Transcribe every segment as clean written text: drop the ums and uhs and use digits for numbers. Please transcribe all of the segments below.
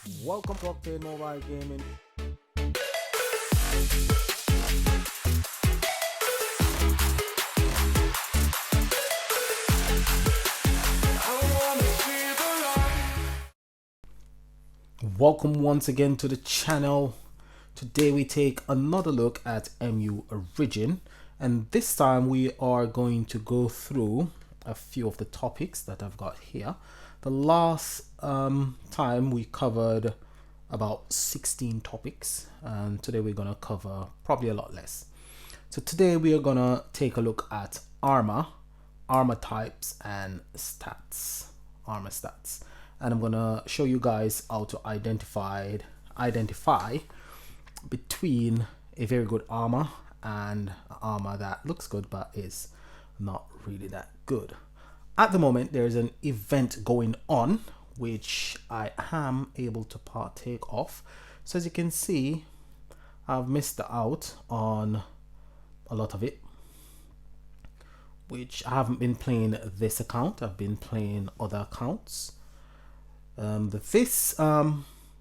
Welcome to Octane Mobile Gaming. Welcome once again to the channel. Today we take another look at MU Origin, and this time we are going to go through a few of the topics that I've got here. The last time we covered about 16 topics, and today we're going to cover probably a lot less. So today we are going to take a look at armor types and armor stats, and I'm going to show you guys how to identify between a very good armor and armor that looks good but is not really that good. At the moment there's an event going on which I am able to partake of. So as you can see, I've missed out on a lot of it, which I haven't been playing this account. I've been playing other accounts. This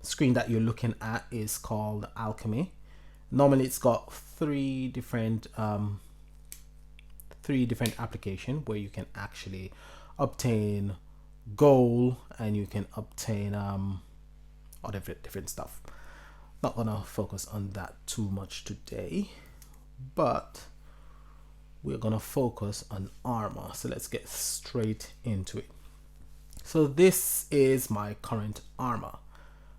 screen that you're looking at is called Alchemy. Normally it's got three different applications where you can actually obtain gold and you can obtain all different stuff. Not gonna focus on that too much today, but we're gonna focus on armor. So let's get straight into it. So this is my current armor.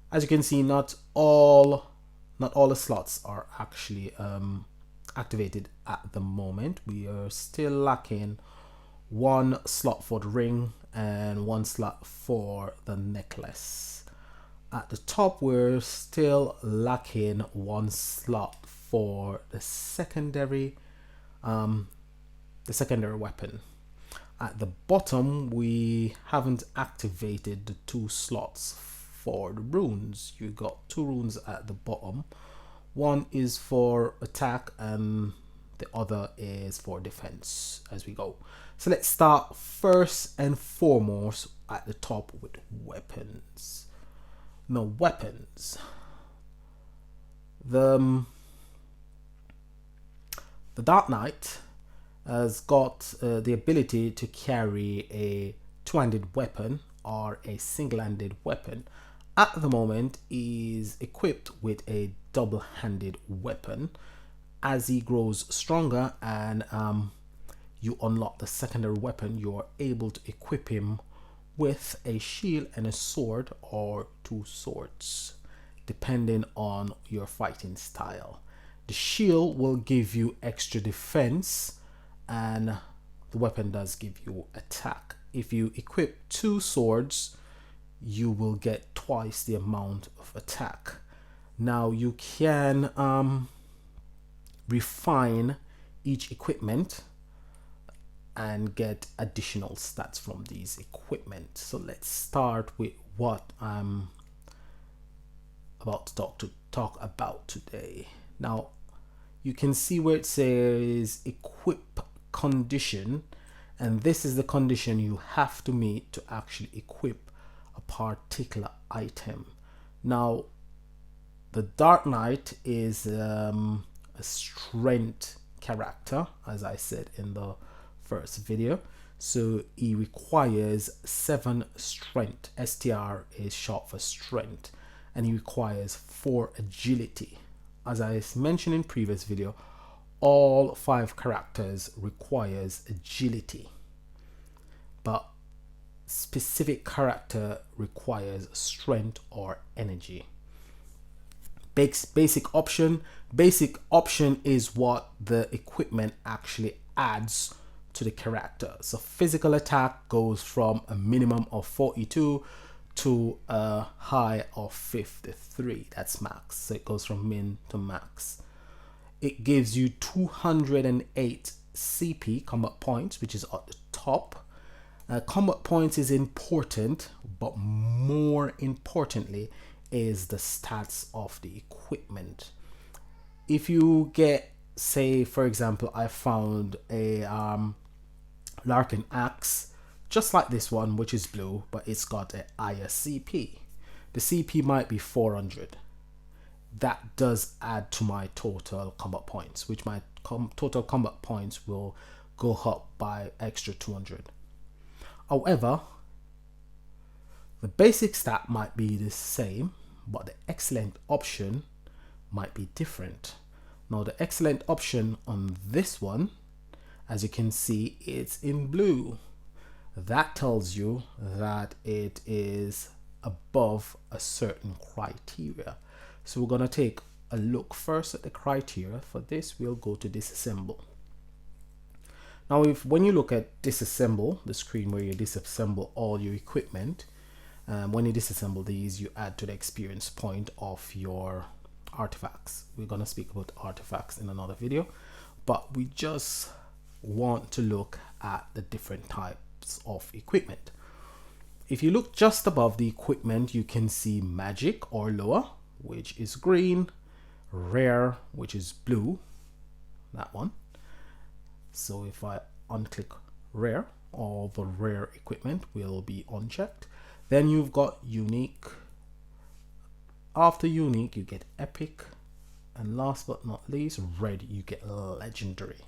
As you can see, not all the slots are actually activated at the moment. We are still lacking one slot for the ring and one slot for the necklace. At the top we're still lacking one slot for the secondary weapon. At the bottom we haven't activated the two slots for the runes. You got two runes at the bottom. One is for attack and the other is for defense as we go. So let's start first and foremost at the top with weapons. Now weapons. The Dark Knight has got the ability to carry a two-handed weapon or a single-handed weapon. At the moment is equipped with a double-handed weapon. As he grows stronger and you unlock the secondary weapon, you are able to equip him with a shield and a sword, or two swords depending on your fighting style. The shield will give you extra defense and the weapon does give you attack. If you equip two swords, you will get twice the amount of attack. Now you can refine each equipment and get additional stats from these equipment. So let's start with what I'm about to talk about today. Now you can see where it says equip condition, and this is the condition you have to meet to actually equip a particular item. Now the Dark Knight is a strength character, as I said in the first video, so he requires 7 strength. STR is short for strength, and he requires 4 agility. As I mentioned in previous video, all 5 characters requires agility, but specific character requires strength or energy. Basic option is what the equipment actually adds to the character. So physical attack goes from a minimum of 42 to a high of 53. That's max. So it goes from min to max. It gives you 208 CP combat points, which is at the top. Combat points is important, but more importantly is the stats of the equipment. If you get, say for example, I found a Larkin axe just like this one, which is blue, but it's got a higher CP. the CP might be 400. That does add to my total combat points, which my total combat points will go up by extra 200. However, the basic stat might be the same, but the excellent option might be different. Now the excellent option on this one, as you can see, it's in blue. That tells you that it is above a certain criteria. So we're going to take a look first at the criteria. For this, we'll go to disassemble. Now, when you look at disassemble, the screen where you disassemble all your equipment, when you disassemble these, you add to the experience point of your artifacts. We're going to speak about artifacts in another video, but we just want to look at the different types of equipment. If you look just above the equipment, you can see magic or lower, which is green, rare, which is blue, that one. So if I unclick rare, all the rare equipment will be unchecked. Then you've got unique. After unique, you get epic, and last but not least, red, you get legendary.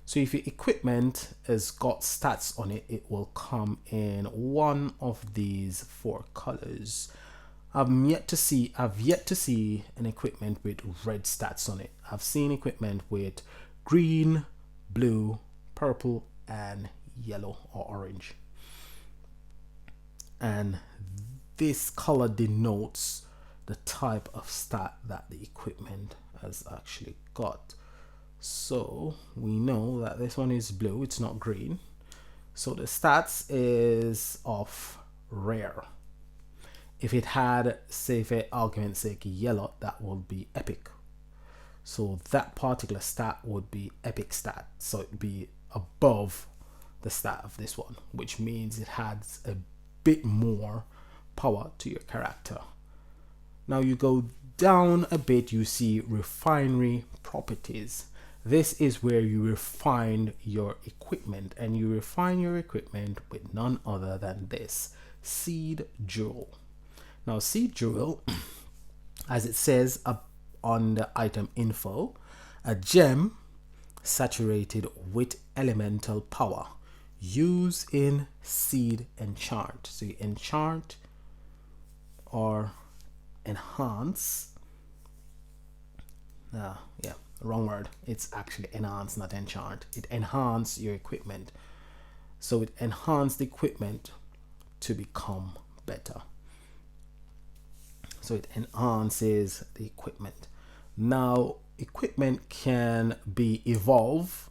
So if your equipment has got stats on it, it will come in one of these 4 colors. I've yet to see an equipment with red stats on it. I've seen equipment with green, blue, purple, and yellow or orange. And this color denotes the type of stat that the equipment has actually got. So we know that this one is blue, it's not green. So the stats is of rare. If it had, say for argument's sake, yellow, that would be epic. So that particular stat would be epic stat. So it would be above the stat of this one, which means it has a bit more power to your character. Now you go down a bit, you see refinery properties. This is where you refine your equipment, and you refine your equipment with none other than this seed jewel. Now seed jewel, as it says up on the item info, a gem saturated with elemental power used in seed enchant. So you enchant or enhance. Yeah, wrong word. It's actually enhance, not enchant. It enhance your equipment. So it enhance the equipment to become better. So it enhances the equipment. Now, equipment can be evolve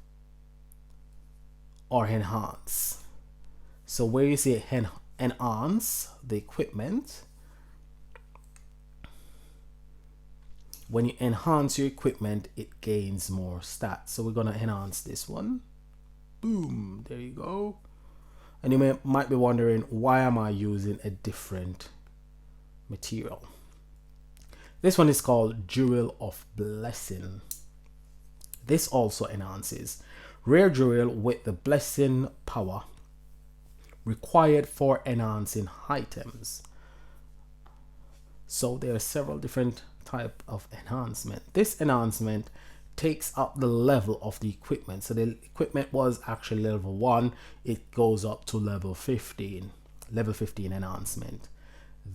or enhance. So where you see enhance the equipment, when you enhance your equipment, it gains more stats. So we're going to enhance this one. Boom, there you go. And you might be wondering, why am I using a different material? This one is called Jewel of Blessing. This also enhances. Rare jewel with the blessing power required for enhancing items. So there are several different type of enhancement. This enhancement takes up the level of the equipment. So the equipment was actually level 1, it goes up to level 15 enhancement.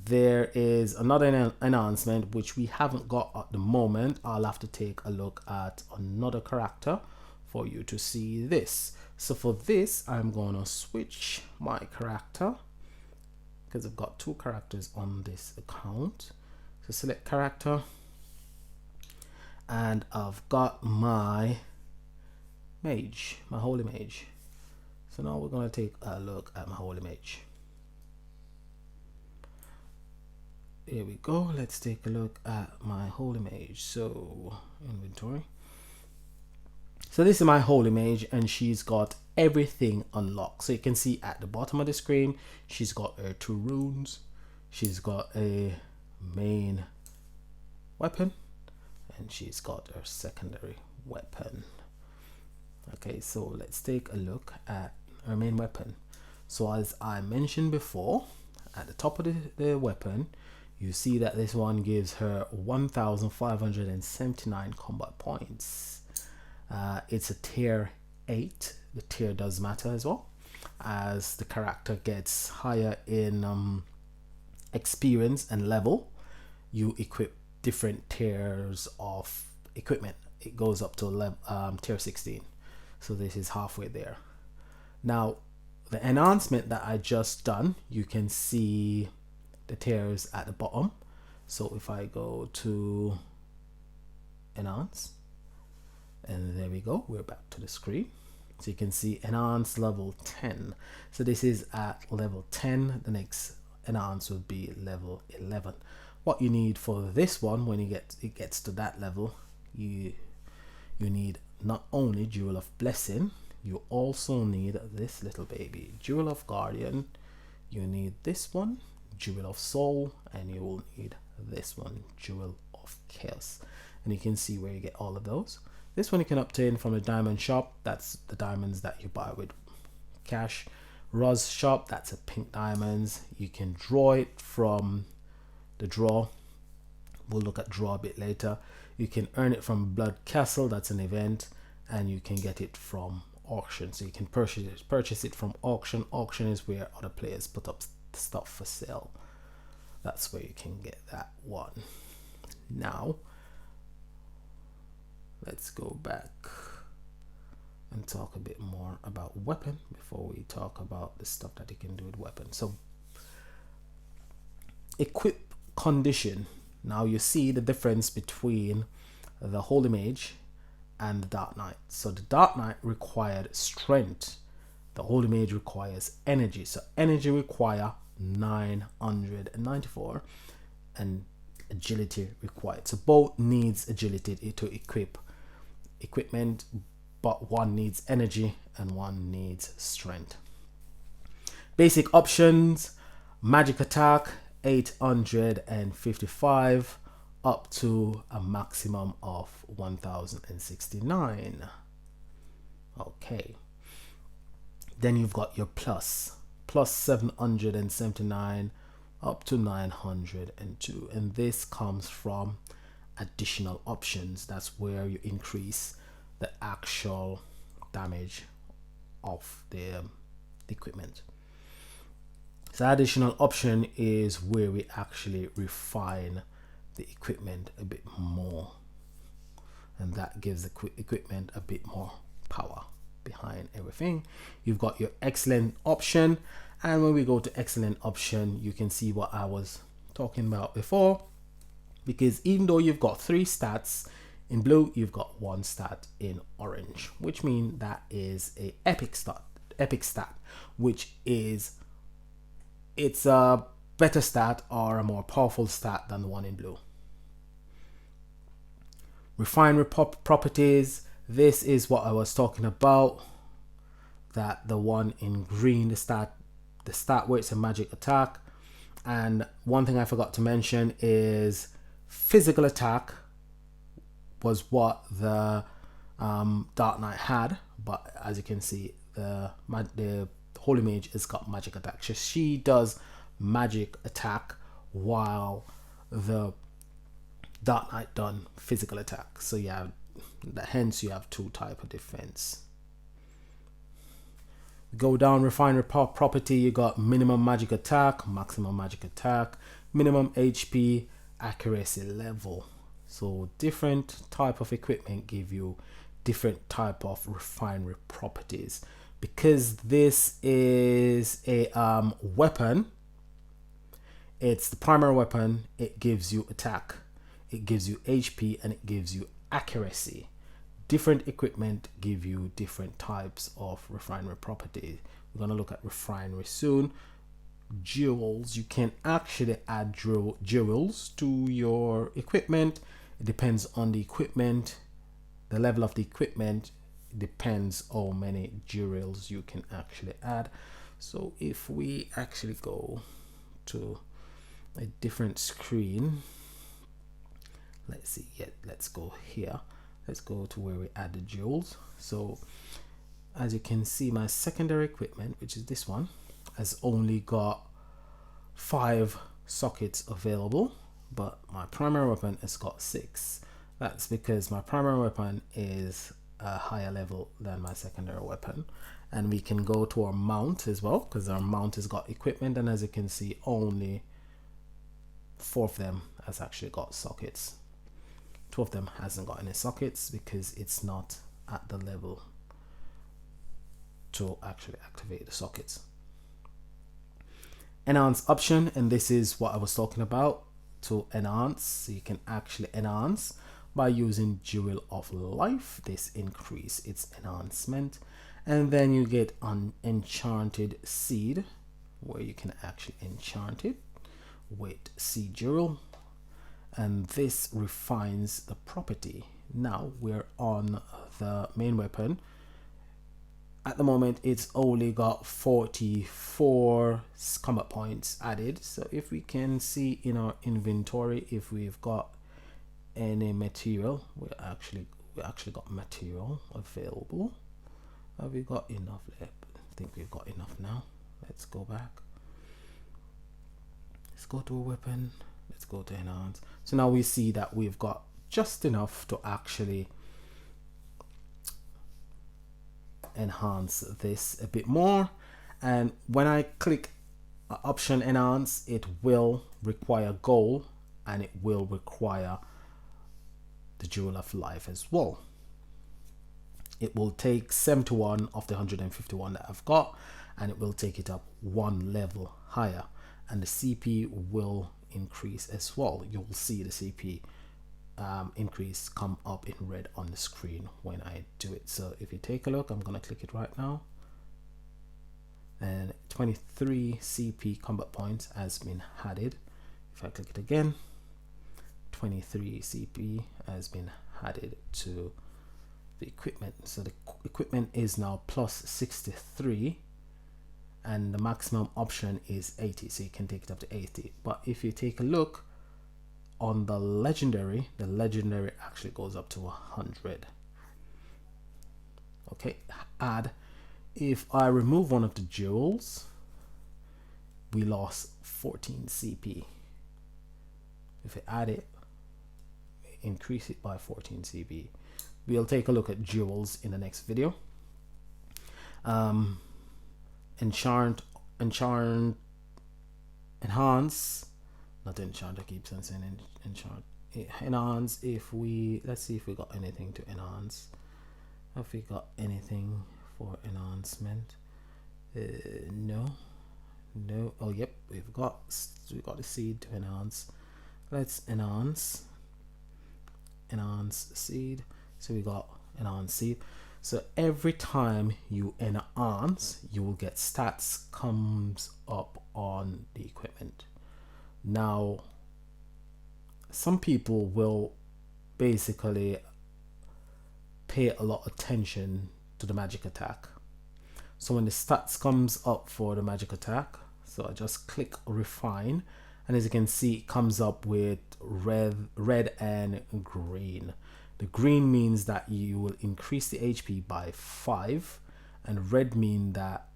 There is another enhancement which we haven't got at the moment. I'll have to take a look at another character for you to see this. So for this, I'm going to switch my character because I've got 2 characters on this account. So select character, and I've got my mage, my holy mage. So now we're going to take a look at my holy mage. Here we go. Let's take a look at my holy mage. So inventory. So this is my holy mage, and she's got everything unlocked. So you can see at the bottom of the screen, she's got her 2 runes. She's got a main weapon, and she's got her secondary weapon. Okay, so let's take a look at her main weapon. So as I mentioned before, at the top of the weapon, You see that this one gives her 1,579 combat points. It's a tier 8. The tier does matter as well. As the character gets higher in experience and level, you equip different tiers of equipment. It goes up to tier 16. So this is halfway there. Now, the enhancement that I just done, you can see the tiers at the bottom. So if I go to enhance, and there we go, we're back to the screen. So you can see enhance level 10. So this is at level 10. The next enhance would be level 11. What you need for this one, when it gets to that level, you need not only Jewel of Blessing, you also need this little baby, Jewel of Guardian. You need this one, Jewel of Soul, and you will need this one, Jewel of Chaos. And you can see where you get all of those. This one you can obtain from the diamond shop. That's the diamonds that you buy with cash. Roz shop, that's a pink diamonds. You can draw it from the draw. We'll look at draw a bit later. You can earn it from Blood Castle, that's an event, and you can get it from auction. So you can purchase it from auction. Auction is where other players put up stuff for sale. That's where you can get that one. Now let's go back and talk a bit more about weapon before we talk about the stuff that you can do with weapon. So equip condition. Now you see the difference between the Holy Mage and the Dark Knight. So the Dark Knight required strength. The Holy Mage requires energy. So energy require 994 and agility required. So both needs agility to equip equipment, but one needs energy and one needs strength. Basic options: magic attack 855 up to a maximum of 1069. Okay, then you've got your plus 779 up to 902, and this comes from additional options. That's where you increase the actual damage of the equipment. So additional option is where we actually refine the equipment a bit more, and that gives the equipment a bit more power behind everything. You've got your excellent option, and when we go to excellent option, you can see what I was talking about before, because even though you've got 3 stats in blue, you've got 1 stat in orange, which means that is a epic stat, which is it's a better stat or a more powerful stat than the one in blue. Refinery properties, this is what I was talking about, that the one in green, the stat where it's a magic attack. And one thing I forgot to mention is physical attack was what the Dark Knight had, but as you can see, the Holy Mage has got magic attack. So she does magic attack while the Dark Knight done physical attack. So you have, hence you have 2 type of defense. Go down refinery property, you got minimum magic attack, maximum magic attack, minimum HP, accuracy level. So different type of equipment give you different type of refinery properties. Because this is a weapon, it's the primary weapon, it gives you attack, it gives you HP, and it gives you accuracy. Different equipment give you different types of refinery properties. We're going to look at refinery soon. Jewels, you can actually add jewels to your equipment. It depends on the equipment, the level of the equipment. It depends how many jewels you can actually add. So if we actually go to a different screen, let's see, let's go here. Let's go to where we add the jewels. So as you can see, my secondary equipment, which is this one, has only got 5 sockets available, but my primary weapon has got 6. That's because my primary weapon is a higher level than my secondary weapon. And we can go to our mount as well, because our mount has got equipment, and as you can see, only 4 of them has actually got sockets. 2 of them hasn't got any sockets because it's not at the level to actually activate the sockets. Enhance option, and this is what I was talking about. To enhance, so you can actually enhance by using Jewel of Life. This increase its enhancement, and then you get an enchanted seed where you can actually enchant it with seed jewel, and this refines the property. Now we're on the main weapon. At the moment it's only got 44 combat points added, so if we can see in our inventory if we've got any material, we actually got material available. Have we got enough left? I think we've got enough now. Let's go back, let's go to a weapon, let's go to enhance. So now we see that we've got just enough to actually enhance this a bit more. And when I click option enhance, it will require gold, and it will require the Jewel of Life as well. It will take 71 of the 151 that I've got, and it will take it up 1 level higher, and the CP will increase as well. You'll see the CP increase come up in red on the screen when I do it. So if you take a look, I'm gonna click it right now, and 23 CP combat points has been added. If I click it again, 23 CP has been added to the equipment. So the equipment is now plus 63, and the maximum option is 80, so you can take it up to 80. But if you take a look on the legendary actually goes up to 100. Okay, add. If I remove one of the jewels, we lost 14 CP. If I add it, increase it by 14 CP. We'll take a look at jewels in the next video. Enhance, not enchant, I keep saying enchant. Enhance, if we, let's see if we got anything to enhance. Have we got anything for enhancement? No. Oh yep, we got a seed to enhance. Let's enhance seed. So we got enhance seed. So every time you enhance, you will get stats comes up on the equipment. Now some people will basically pay a lot of attention to the magic attack. So when the stats comes up for the magic attack, so I just click refine, and as you can see, it comes up with red and green. The green means that you will increase the HP by 5, and red means that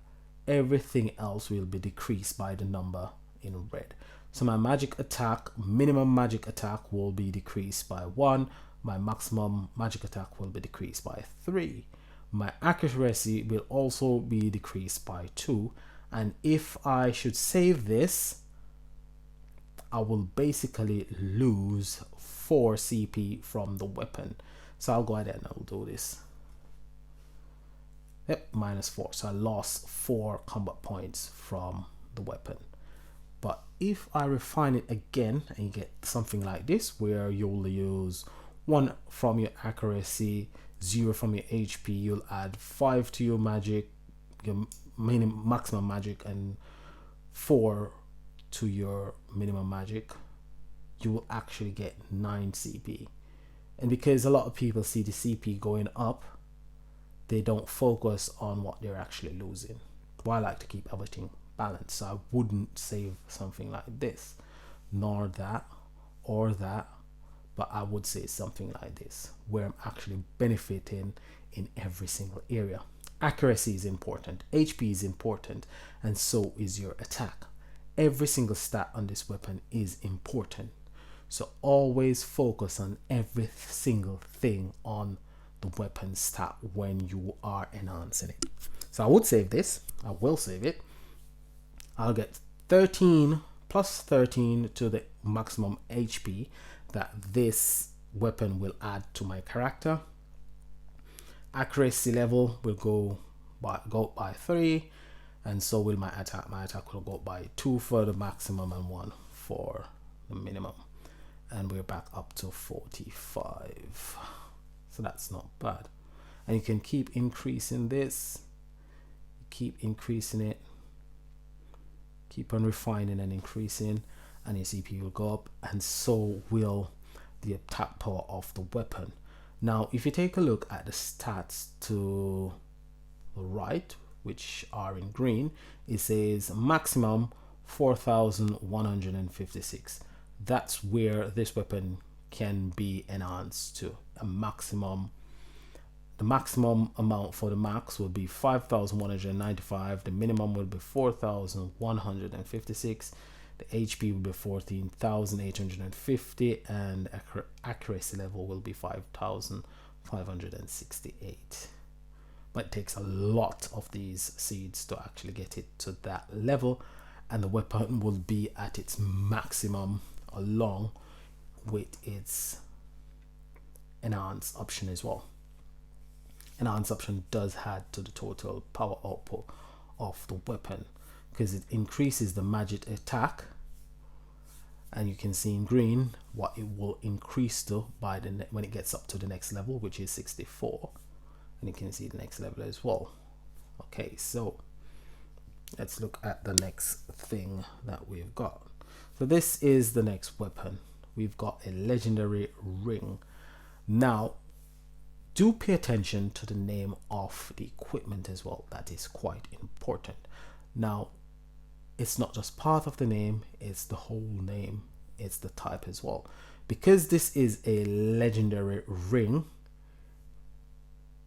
everything else will be decreased by the number in red. So my magic attack, minimum magic attack will be decreased by 1. My maximum magic attack will be decreased by 3. My accuracy will also be decreased by 2. And if I should save this, I will basically lose 4 CP from the weapon. So I'll go ahead and I'll do this. Yep, -4. So I lost 4 combat points from the weapon. But if I refine it again and you get something like this, where you'll use 1 from your accuracy, 0 from your HP, you'll add 5 to your magic, your maximum magic, and 4 to your minimum magic, you will actually get 9 CP. And because a lot of people see the CP going up, they don't focus on what they're actually losing. Well, I like to keep everything balanced, so I wouldn't save something like this, nor that or that, but I would say something like this, where I'm actually benefiting in every single area. Accuracy is important, HP is important, and so is your attack. every single stat on this weapon is important. So always focus on every single thing on the weapon stat when you are enhancing it. So I would save this. I will save it. I'll get 13 plus 13 to the maximum HP that this weapon will add to my character. Accuracy level will go by 3, and so will my attack. My attack will go by 2 for the maximum and 1 for the minimum. And we're back up to 45. So that's not bad. And you can keep increasing this. Keep increasing it. Keep on refining and increasing, and your CP will go up, and so will the attack power of the weapon. Now, if you take a look at the stats to the right, which are in green, it says maximum 4,156. That's where this weapon can be enhanced to a maximum. The maximum amount for the max will be 5,195. The minimum will be 4,156. The HP will be 14,850, and accuracy level will be 5,568. But it takes a lot of these seeds to actually get it to that level, and the weapon will be at its maximum along with its enhance option as well. Enhance option does add to the total power output of the weapon because it increases the magic attack, and you can see in green what it will increase to by the when it gets up to the next level, which is 64, and you can see the next level as well. Okay, so let's look at the next thing that we've got. So this is the next weapon. We've got a legendary ring. Now do pay attention to the name of the equipment as well. That is quite important. Now, it's not just part of the name, it's the whole name, it's the type as well. Because this is a legendary ring,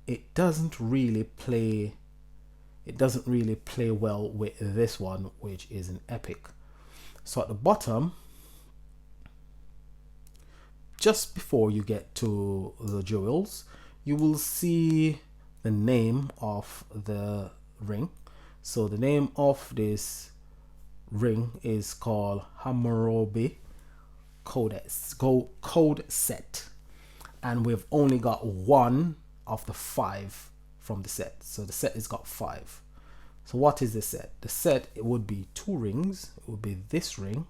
it doesn't really play well with this one, which is an epic. So at the bottom, just before you get to the jewels, you will see the name of the ring. So the name of this ring is called Hammurabi code set, and we've only got one of the 5 from the set. So the set has got 5. So what is the set? The set, it would be 2 rings. It would be this ring.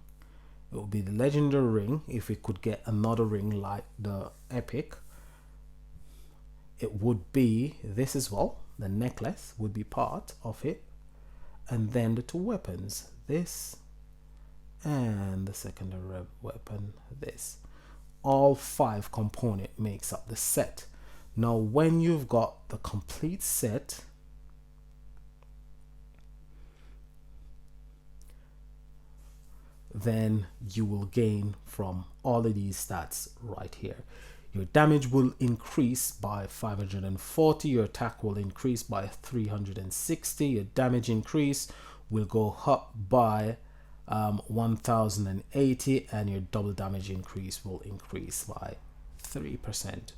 It would be the legendary ring. If we could get another ring like the epic, it would be this as well. The necklace would be part of it, and then the 2 weapons, this and the secondary weapon, this. All 5 component makes up the set. Now when you've got the complete set, then you will gain from all of these stats right here. Your damage will increase by 540, your attack will increase by 360, your damage increase will go up by 1080, and your double damage increase will increase by 3%,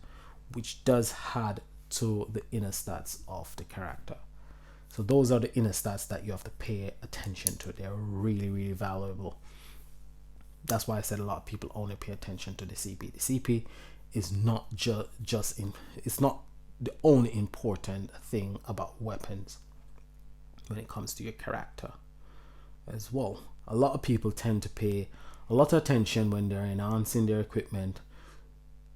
which does add to the inner stats of the character. So those are the inner stats that you have to pay attention to. They're really, really valuable. That's why I said a lot of people only pay attention to the CP. The CP is not it's not the only important thing about weapons when it comes to your character as well. A lot of people tend to pay a lot of attention when they're enhancing their equipment.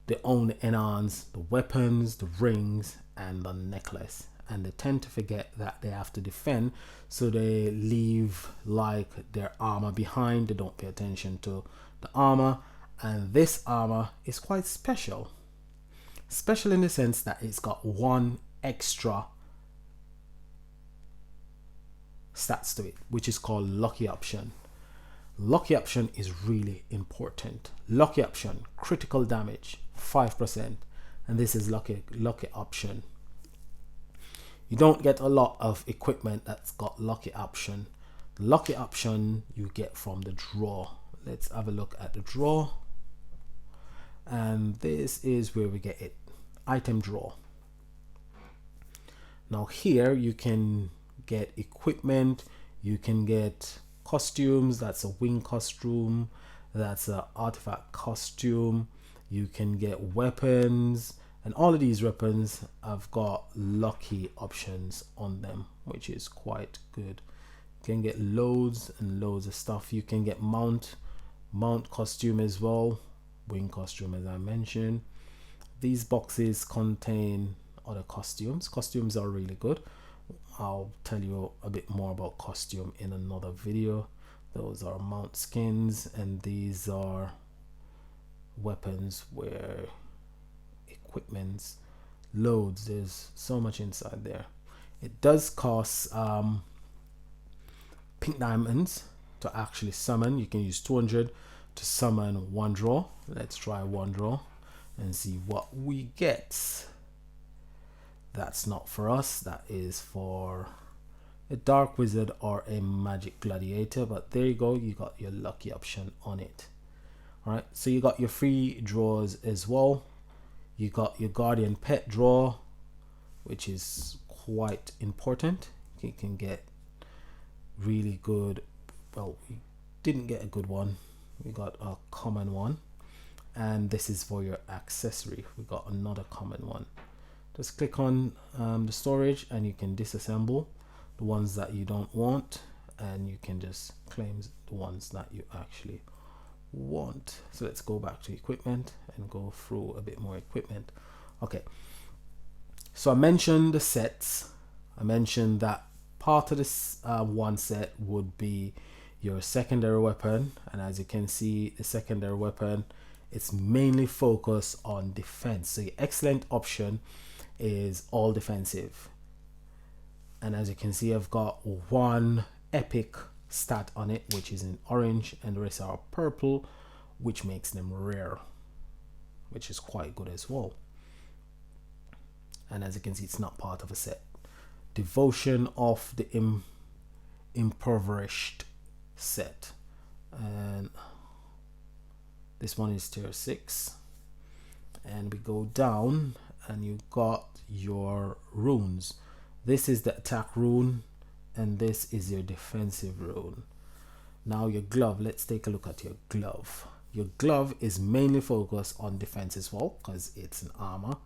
They only enhance the weapons, the rings, and the necklace, and they tend to forget that they have to defend, so they leave like their armor behind. They don't pay attention to the armor, and this armor is quite special in the sense that it's got 1 extra stats to it, which is called lucky option. Lucky option is really important. Lucky option, critical damage 5%, and this is lucky option. You don't get a lot of equipment that's got lucky option, Lucky option you get from the draw. Let's have a look at the draw, and this is where we get it. Item draw. Now here you can get equipment, you can get costumes. That's a wing costume, that's an artifact costume. You can get weapons, and all of these weapons have got lucky options on them, which is quite good. You can get loads and loads of stuff. You can get mount costume as well, wing costume as I mentioned. These boxes contain other costumes. Costumes are really good. I'll tell you a bit more about costume in another video. Those are mount skins, and these are weapons, where equipments, loads. There's so much inside there. It does cost pink diamonds to actually summon. You can use 200 to summon one draw. Let's try one draw and see what we get. That's not for us, that is for a dark wizard or a magic gladiator, but there you go, you got your lucky option on it. All right, so you got your free draws as well. You got your guardian pet draw, which is quite important. You can get really good, well, we didn't get a good one, we got a common one, and this is for your accessory. We got another common one. Just click on the storage, and you can disassemble the ones that you don't want, and you can just claim the ones that you actually want. So let's go back to equipment and go through a bit more equipment. Okay, so I mentioned the sets. I mentioned that part of this one set would be your secondary weapon, and as you can see, the secondary weapon, it's mainly focused on defense. So your excellent option is all defensive, and as you can see, I've got one epic stat on it, which is in orange, and the rest are purple, which makes them rare, which is quite good as well. And as you can see, it's not part of a set. Devotion of the impoverished set, and this one is tier 6, and we go down and you got your runes. This is the attack rune, and this is your defensive rune. Now your glove, let's take a look at your glove. Your glove is mainly focused on defense as well, because it's an armor,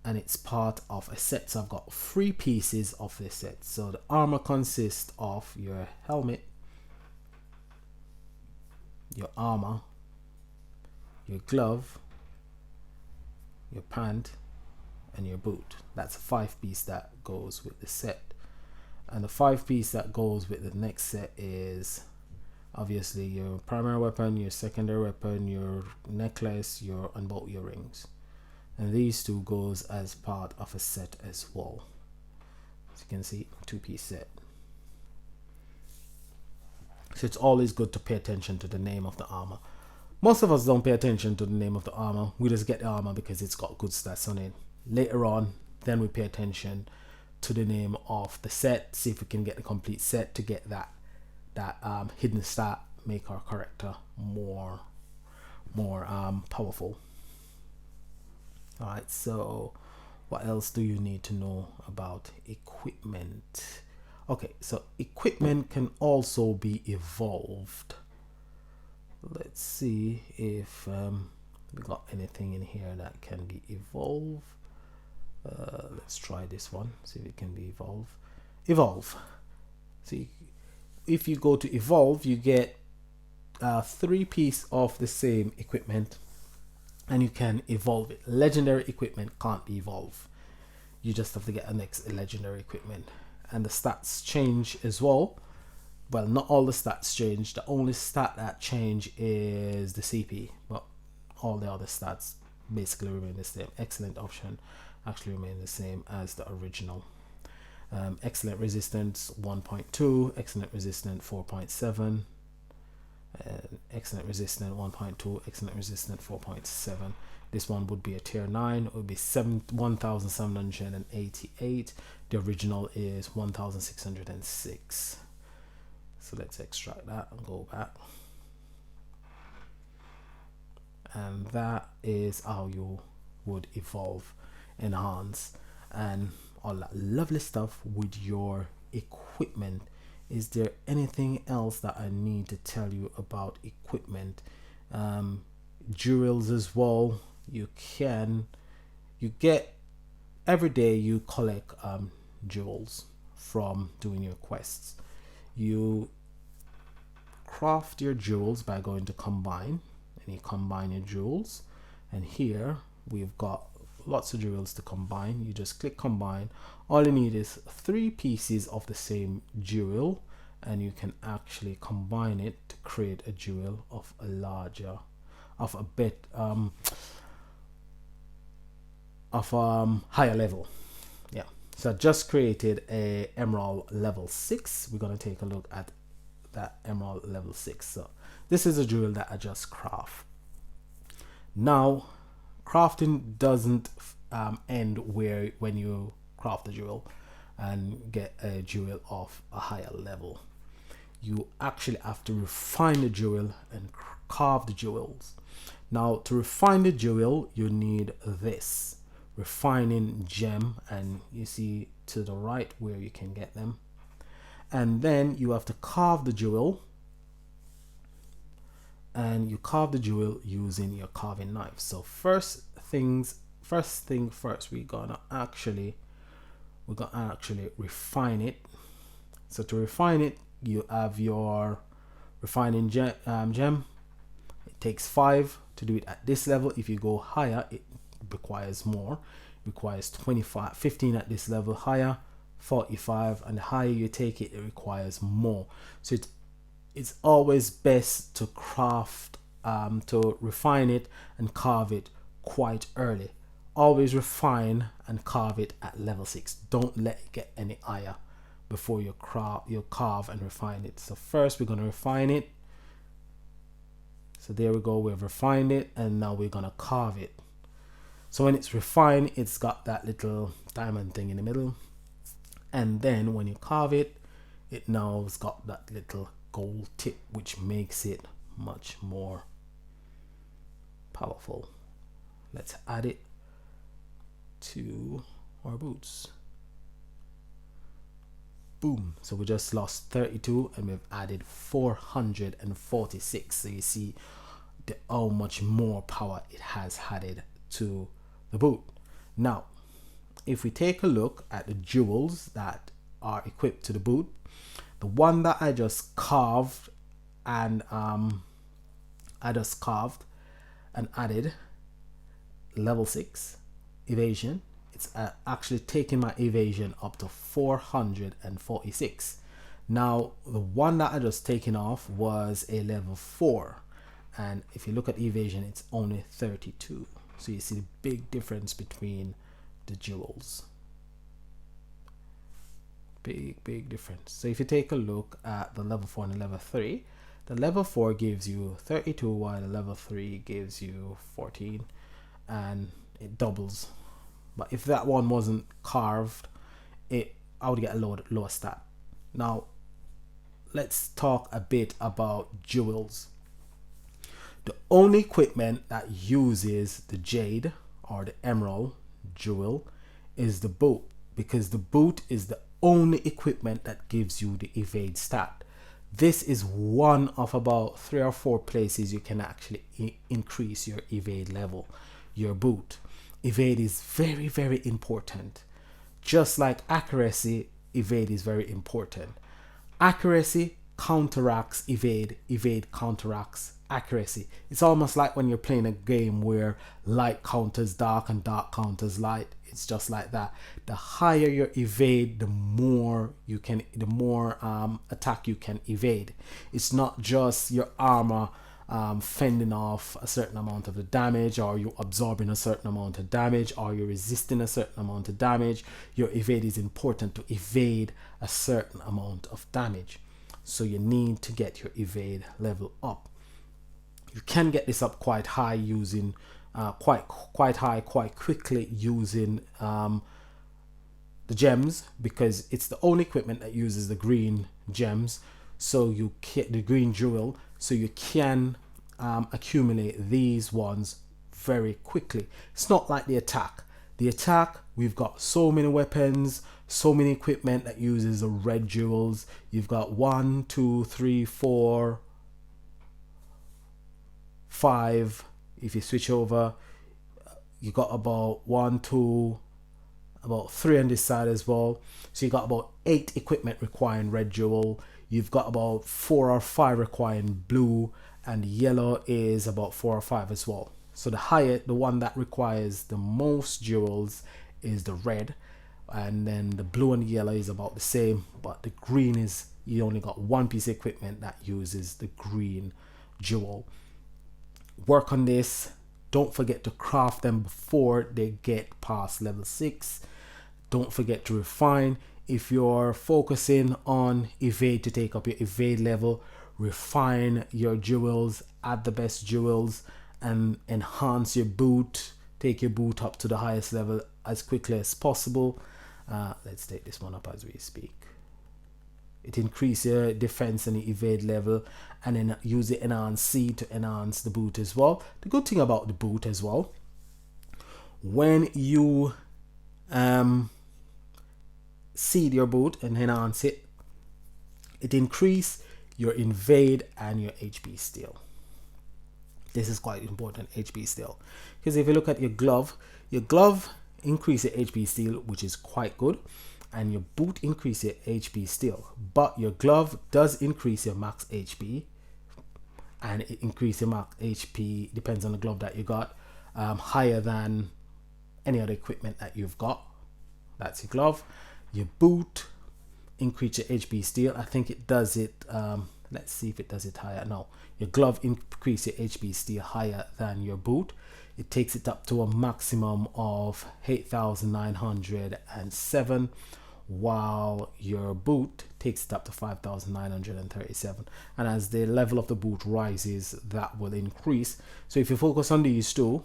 and it's part of a set. So I've got 3 pieces of this set. So the armor consists of your helmet, your armor, your glove, your pant, and your boot. That's a 5-piece that goes with the set. And the 5-piece that goes with the next set is obviously your primary weapon, your secondary weapon, your necklace, and both your rings. And these 2 goes as part of a set as well. As you can see, 2-piece set. So it's always good to pay attention to the name of the armor. Most of us don't pay attention to the name of the armor. We just get the armor because it's got good stats on it. Later on, then we pay attention to the name of the set, see if we can get the complete set to get that hidden stat, make our character more powerful. All right, so what else do you need to know about equipment? Okay, so equipment can also be evolved. Let's see if we got anything in here that can be evolved. Let's try this one, see if it can be evolve. See, if you go to evolve, you get 3 pieces of the same equipment, and you can evolve it. Legendary equipment can't be evolved. You just have to get a next legendary equipment, and the stats change as well. Well, not all the stats change. The only stat that change is the CP, but all the other stats basically remain the same. Excellent option actually remain the same as the original. Excellent resistance 1.2, excellent resistance 4.7, and excellent resistant 1.2, excellent resistant 4.7. This one would be a tier 9. It would be 1788. The original is 1606. So let's extract that and go back. And that is how you would evolve, enhance, and all that lovely stuff with your equipment. Is there anything else that I need to tell you about equipment? Jewels as well. You get every day you collect jewels from doing your quests. You craft your jewels by going to combine, and you combine your jewels, and here we've got lots of jewels to combine. You just click combine. All you need is 3 pieces of the same jewel, and you can actually combine it to create a jewel of a larger, of a bit higher level. Yeah, so I just created a emerald level 6. We're going to take a look at that emerald level 6. So this is a jewel that I just craft. Now crafting doesn't end when you craft a jewel and get a jewel of a higher level. You actually have to refine the jewel and carve the jewels. Now to refine the jewel, you need this refining gem, and you see to the right where you can get them. And then you have to carve the jewel, and you carve the jewel using your carving knife. So first thing first, we're gonna actually refine it. So to refine it, you have your refining gem. It takes 5 to do it at this level. If you go higher, it requires more. It requires 25, 15 at this level, higher 45, and the higher you take it, it requires more. So it's always best to craft, to refine it and carve it quite early. Always refine and carve it at level 6. Don't let it get any higher before you carve and refine it. So first we're going to refine it. So there we go, we've refined it, and now we're going to carve it. So when it's refined, it's got that little diamond thing in the middle, and then when you carve it, it now has got that little gold tip, which makes it much more powerful. Let's add it to our boots. Boom. So we just lost 32 and we've added 446. So you see how much more power it has added to the boot. Now if we take a look at the jewels that are equipped to the boot, the one that I just carved and added level 6 evasion, it's actually taking my evasion up to 446. Now the one that I just taken off was a level 4, and if you look at evasion, it's only 32. So you see the big difference between the jewels. Big difference. So if you take a look at the level 4 and the level 3, the level 4 gives you 32 while the level 3 gives you 14, and it doubles. But if that one wasn't carved, I would get a lower stat. Now let's talk a bit about jewels. The only equipment that uses the jade or the emerald jewel is the boot, because the boot is the only equipment that gives you the evade stat. This is one of about 3 or 4 places you can actually increase your evade level. Your boot evade is very important. Just like accuracy, evade is very important. Accuracy counteracts evade, evade counteracts accuracy. It's almost like when you're playing a game where light counters dark and dark counters light. It's just like that. The higher your evade, the more attack you can evade. It's not just your armor fending off a certain amount of the damage, or you absorbing a certain amount of damage, or you're resisting a certain amount of damage. Your evade is important to evade a certain amount of damage. so you need to get your evade level up. You can get this up quite high using quite high quite quickly using the gems, because it's the only equipment that uses the green gems, so you get the green jewel, so you can accumulate these ones very quickly. It's not like the attack. The attack, we've got so many weapons, so many equipment that uses the red jewels. You've got 1, 2, 3, 4, 5. If you switch over, you got about 1, 2, about 3 on this side as well. So you got about 8 equipment requiring red jewel. You've got about 4 or 5 requiring blue, and yellow is about 4 or 5 as well. So the one that requires the most jewels is the red, and then the blue and the yellow is about the same, but the green is, you only got one piece of equipment that uses the green jewel. Work on this. Don't forget to craft them before they get past level 6. Don't forget to refine. If you're focusing on evade to take up your evade level, refine your jewels, add the best jewels, and enhance your boot. Take your boot up to the highest level as quickly as possible. Let's take this one up as we speak. It increases your defense and evade level, and then use the enhance C to enhance the boot as well. The good thing about the boot as well, when you seed your boot and enhance it, it increase your invade and your HP steal. This is quite important, HP steal, because if you look at your glove increases your HP steal, which is quite good, and your boot increase your HP steal, but your glove does increase your max HP, and it increases your max HP, depends on the glove that you got, higher than any other equipment that you've got. That's your glove. Your boot increase your HP steal. I think it does it, let's see if it does it higher. No, your glove increase your HP steal higher than your boot. It takes it up to a maximum of 8,907, while your boot takes it up to 5,937. And as the level of the boot rises, that will increase. So if you focus on these two,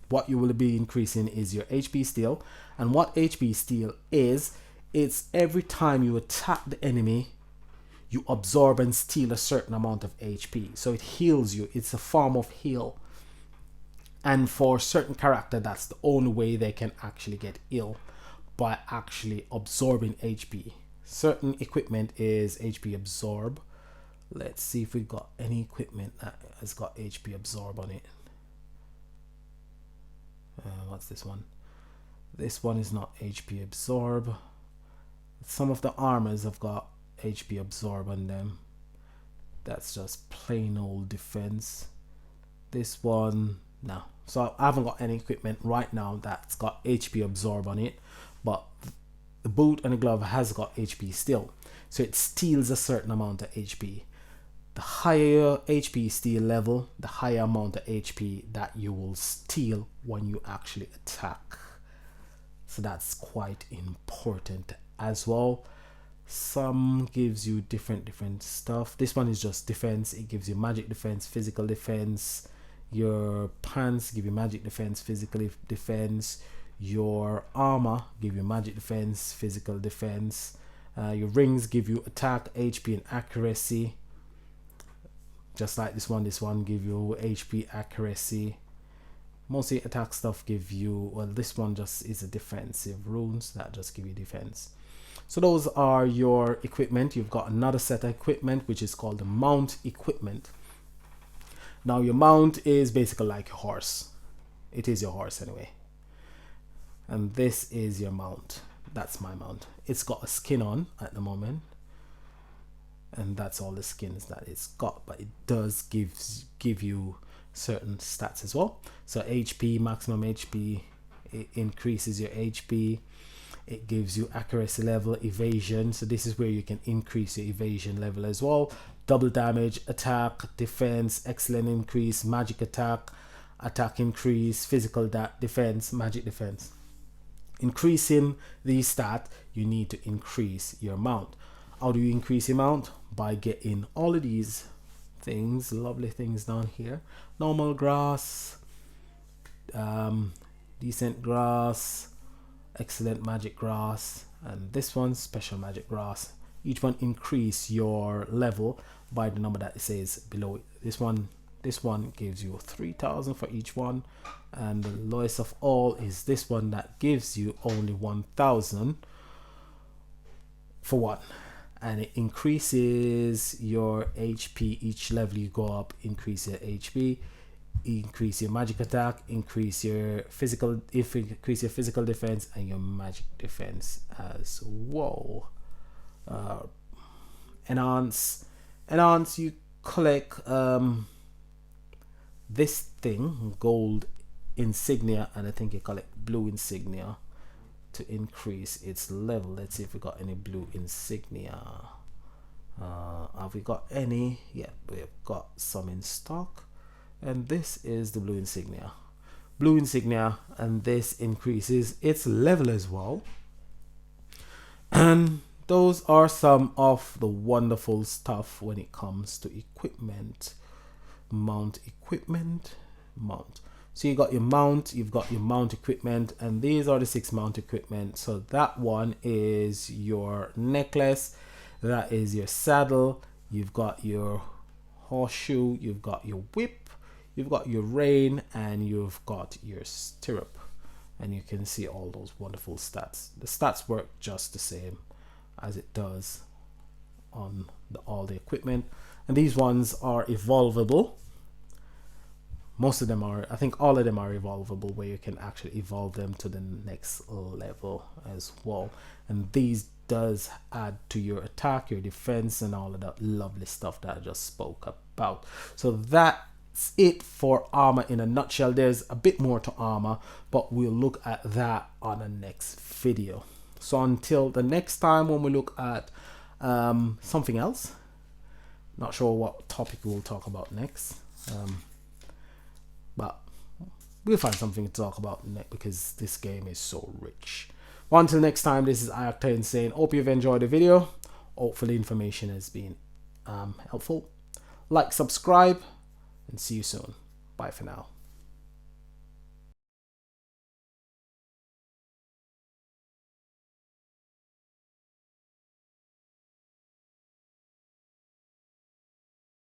what you will be increasing is your HP steal. And what HP steal is, it's every time you attack the enemy, you absorb and steal a certain amount of HP. So it heals you. It's a form of heal. And for certain character, that's the only way they can actually get ill, by actually absorbing HP. Certain equipment is HP absorb. Let's see if we've got any equipment that has got HP absorb on it. What's this one? This one is not HP absorb. Some of the armors have got HP absorb on them. That's just plain old defense. This one, no. So I haven't got any equipment right now that's got HP absorb on it, but the boot and the glove has got HP steal. So it steals a certain amount of HP. The higher HP steal level, the higher amount of HP that you will steal when you actually attack. So that's quite important as well. Some gives you different stuff. This one is just defense. It gives you magic defense, physical defense. Your pants give you magic defense, physical defense. Your armor give you magic defense, physical defense. Your rings give you attack, HP, and accuracy. Just like this one give you HP, accuracy. Mostly attack stuff give you, well, this one just is a defensive runes that just give you defense. So those are your equipment. You've got another set of equipment which is called the mount equipment. Now your mount is basically like a horse. It is your horse anyway. And this is your mount. That's my mount. It's got a skin on at the moment, and that's all the skins that it's got, but it does give you certain stats as well. So HP, maximum HP, it increases your HP. It gives you accuracy level, evasion. So this is where you can increase your evasion level as well. Double damage, attack, defense, excellent increase, magic attack, attack increase, physical defense, magic defense. Increasing these stats, you need to increase your mount. How do you increase your mount? by getting all of these things, lovely things down here. Normal grass, decent grass, excellent magic grass, and this one special magic grass. Each one increase your level by the number that it says below it. This one gives you 3,000 for each one, and the lowest of all is this one that gives you only 1,000 for one, and it increases your HP each level you go up. Increase your HP, increase your magic attack, increase your physical defense and your magic defense as well. Enhance, you collect this thing, gold insignia, and I think you collect blue insignia to increase its level. Let's see if we got any blue insignia. Have we got any? Yeah, we've got some in stock, and this is the blue insignia. And this increases its level as well. And those are some of the wonderful stuff when it comes to equipment. Mount. So you got your mount, you've got your mount equipment, and these are the 6 mount equipment. So that one is your necklace, that is your saddle, you've got your horseshoe, you've got your whip, you've got your rein, and you've got your stirrup. And you can see all those wonderful stats. The stats work just the same as it does on all the equipment, and these ones are evolvable. Most of them are, I think all of them are evolvable, where you can actually evolve them to the next level as well. And these does add to your attack, your defense, and all of that lovely stuff that I just spoke about. So that's it for armor in a nutshell. There's a bit more to armor, but we'll look at that on the next video. So until the next time when we look at something else, not sure what topic we'll talk about next, but we'll find something to talk about next because this game is so rich. Well, until next time, this is Octane saying, hope you've enjoyed the video. Hopefully information has been helpful. Like, subscribe, and see you soon. Bye for now.